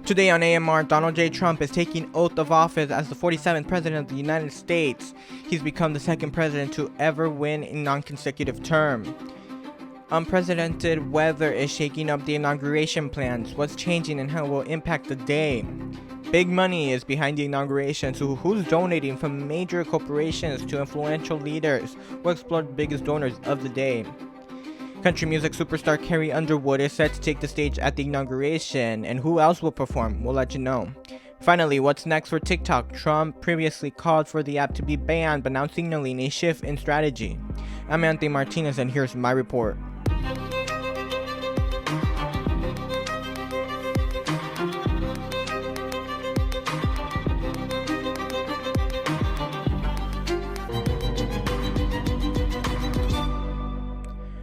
Today on AMR, Donald J. Trump is taking oath of office as the 47th President of the United States. He's become the second president to ever win a non-consecutive term. Unprecedented weather is shaking up the inauguration plans. What's changing and how it will impact the day? Big money is behind the inauguration, so who's donating from major corporations to influential leaders? We'll explore the biggest donors of the day. Country music superstar Carrie Underwood is set to take the stage at the inauguration, and who else will perform? We'll let you know. Finally, what's next for TikTok? Trump previously called for the app to be banned, but now signaling a shift in strategy. I'm Anthony Martinez, and here's my report.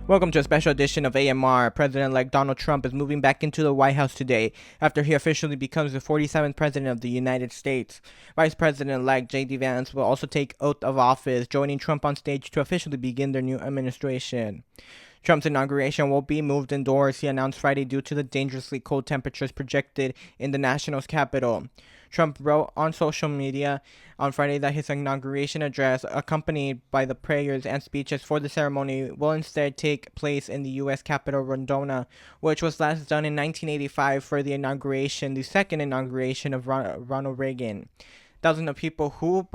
Welcome to a special edition of AMR. President-elect Donald Trump is moving back into the White House today after he officially becomes the 47th President of the United States. Vice President-elect J.D. Vance will also take oath of office, joining Trump on stage to officially begin their new administration. Trump's inauguration will be moved indoors, he announced Friday, due to the dangerously cold temperatures projected in the nation's capital. Trump wrote on social media on Friday that his inauguration address, accompanied by the prayers and speeches for the ceremony, will instead take place in the U.S. Capitol Rondona, which was last done in 1985 for the inauguration, the second inauguration of Ronald Reagan. Thousands of people who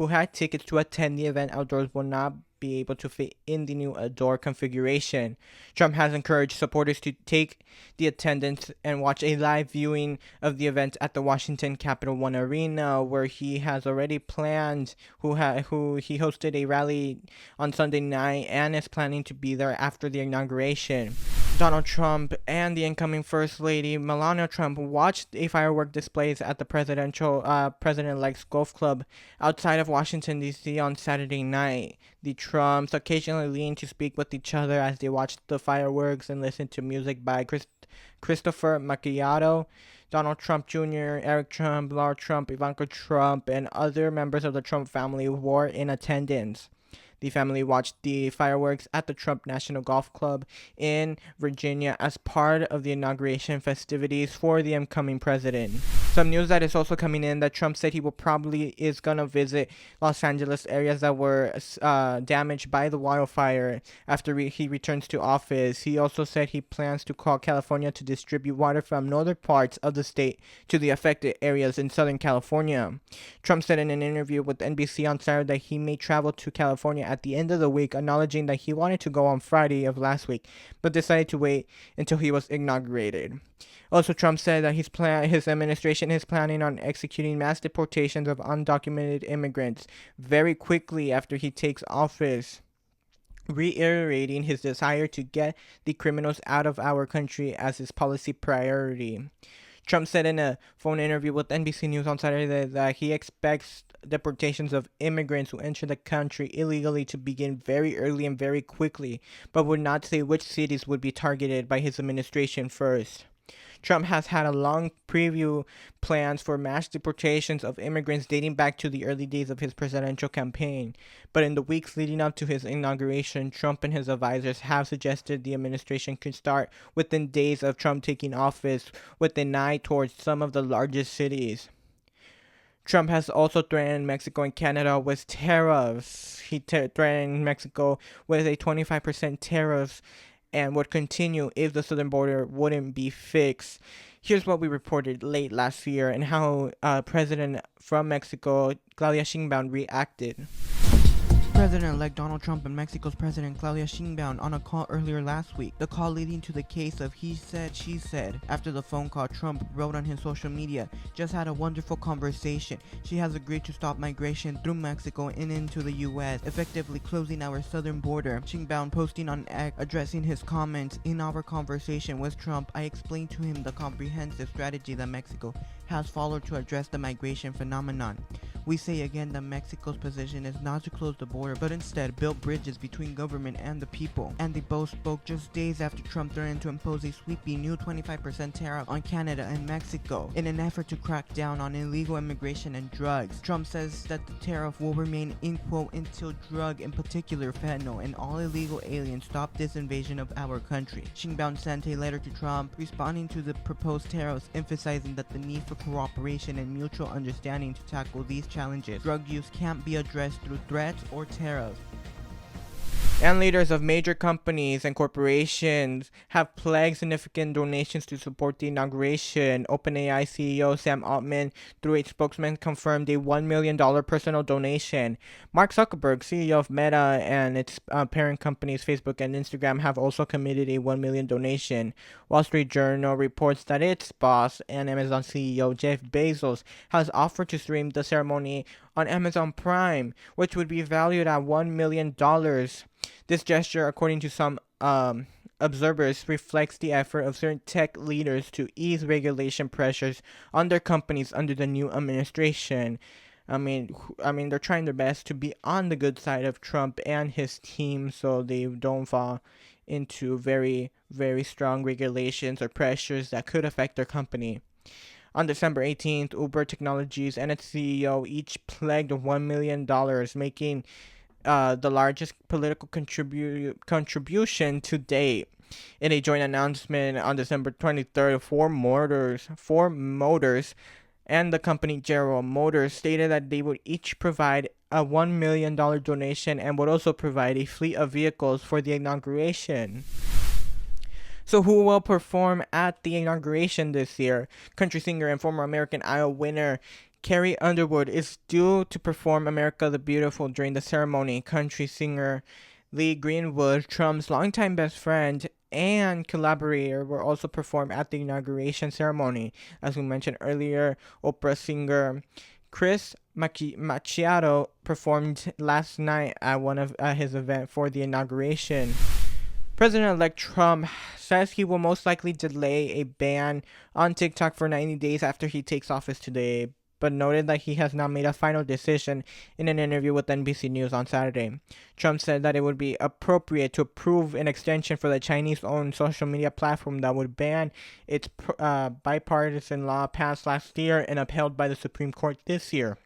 had tickets to attend the event outdoors will not be able to fit in the new outdoor configuration. Trump has encouraged supporters to take the attendance and watch a live viewing of the event at the Washington Capital One Arena, where he has already planned, who he hosted a rally on Sunday night and is planning to be there after the inauguration. Donald Trump and the incoming First Lady Melania Trump watched a firework displays at the President-elect's golf club outside of Washington, D.C. on Saturday night. The Trumps occasionally leaned to speak with each other as they watched the fireworks and listened to music by Christopher Macchiato, Donald Trump Jr., Eric Trump, Laura Trump, Ivanka Trump, and other members of the Trump family were in attendance. The family watched the fireworks at the Trump National Golf Club in Virginia as part of the inauguration festivities for the incoming president. Some news that is also coming in that Trump said he will probably is going to visit Los Angeles areas that were damaged by the wildfire after he returns to office. He also said he plans to call California to distribute water from northern parts of the state to the affected areas in Southern California. Trump said in an interview with NBC on Saturday that he may travel to California at the end of the week, acknowledging that he wanted to go on Friday of last week, but decided to wait until he was inaugurated. Also, Trump said that his administration is planning on executing mass deportations of undocumented immigrants very quickly after he takes office, reiterating his desire to get the criminals out of our country as his policy priority. Trump said in a phone interview with NBC News on Saturday that he expects deportations of immigrants who enter the country illegally to begin very early and very quickly, but would not say which cities would be targeted by his administration first. Trump has had a long preview plans for mass deportations of immigrants dating back to the early days of his presidential campaign. But in the weeks leading up to his inauguration, Trump and his advisors have suggested the administration could start within days of Trump taking office, with an eye towards some of the largest cities. Trump has also threatened Mexico and Canada with tariffs. He threatened Mexico with a 25% tariff and would continue if the southern border wouldn't be fixed. Here's what we reported late last year and how President from Mexico, Claudia Sheinbaum, reacted. President-elect Donald Trump and Mexico's President Claudia Sheinbaum on a call earlier last week. The call leading to the case of he said, she said. After the phone call, Trump wrote on his social media, "Just had a wonderful conversation. She has agreed to stop migration through Mexico and into the U.S., effectively closing our southern border." Sheinbaum posting on X, addressing his comments, "In our conversation with Trump, I explained to him the comprehensive strategy that Mexico has followed to address the migration phenomenon. We say again that Mexico's position is not to close the border, but instead build bridges between government and the people. And they both spoke just days after Trump threatened to impose a sweeping new 25% tariff on Canada and Mexico in an effort to crack down on illegal immigration and drugs. Trump says that the tariff will remain in quote until drug, in particular fentanyl, and all illegal aliens stop this invasion of our country. Xinjiang sent a letter to Trump responding to the proposed tariffs, emphasizing that the need for cooperation and mutual understanding to tackle these challenges. Drug use can't be addressed through threats or tariffs. And leaders of major companies and corporations have pledged significant donations to support the inauguration. OpenAI CEO Sam Altman, through a spokesman, confirmed a $1 million personal donation. Mark Zuckerberg, CEO of Meta and its parent companies Facebook and Instagram, have also committed a $1 million donation. Wall Street Journal reports that its boss and Amazon CEO Jeff Bezos has offered to stream the ceremony on Amazon Prime, which would be valued at $1 million. This gesture, according to some observers, reflects the effort of certain tech leaders to ease regulation pressures on their companies under the new administration. I mean, they're trying their best to be on the good side of Trump and his team, so they don't fall into very, very strong regulations or pressures that could affect their company. On December 18th, Uber Technologies and its CEO each pledged $1 million, making the largest political contribution to date. In a joint announcement on December 23rd, Ford Motors and the company General Motors stated that they would each provide a $1 million donation and would also provide a fleet of vehicles for the inauguration. So who will perform at the inauguration this year? Country singer and former American Idol winner Carrie Underwood is due to perform America the Beautiful during the ceremony. Country singer Lee Greenwood, Trump's longtime best friend and collaborator, will also perform at the inauguration ceremony. As we mentioned earlier, opera singer Chris Macchiato performed last night at one of his events for the inauguration. President-elect Trump says he will most likely delay a ban on TikTok for 90 days after he takes office today, but noted that he has not made a final decision in an interview with NBC News on Saturday. Trump said that it would be appropriate to approve an extension for the Chinese-owned social media platform that would ban its bipartisan law passed last year and upheld by the Supreme Court this year.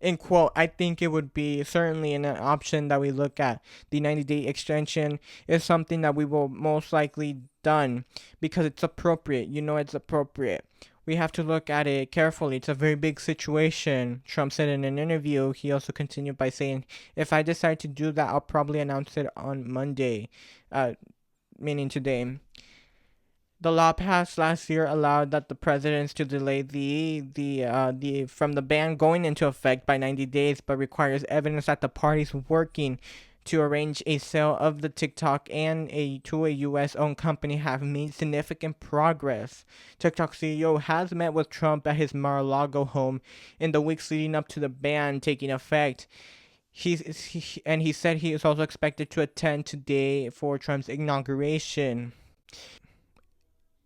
In quote, I think it would be certainly an option that we look at. The 90-day extension is something that we will most likely done because it's appropriate. You know, it's appropriate. We have to look at it carefully. It's a very big situation, Trump said in an interview. He also continued by saying, if I decide to do that, I'll probably announce it on Monday, meaning today. The law passed last year allowed that the presidents to delay from the ban going into effect by 90 days, but requires evidence that the parties working to arrange a sale of the TikTok and to a U.S.-owned company have made significant progress. TikTok CEO has met with Trump at his Mar-a-Lago home in the weeks leading up to the ban taking effect. He said he is also expected to attend today for Trump's inauguration.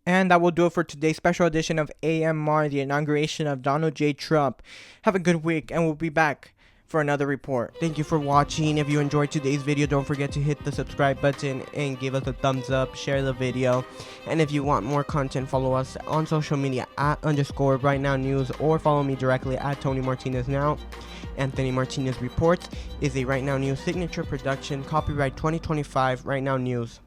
And that will do it for today's special edition of AMR, the inauguration of Donald J. Trump. Have a good week, and we'll be back for another report. Thank you for watching. If you enjoyed today's video, don't forget to hit the subscribe button and give us a thumbs up, share the video. And if you want more content, follow us on social media at _RightNow News, or follow me directly at Tony Martinez Now. Anthony Martinez Reports is a RightNow News signature production, copyright 2025, RightNow News.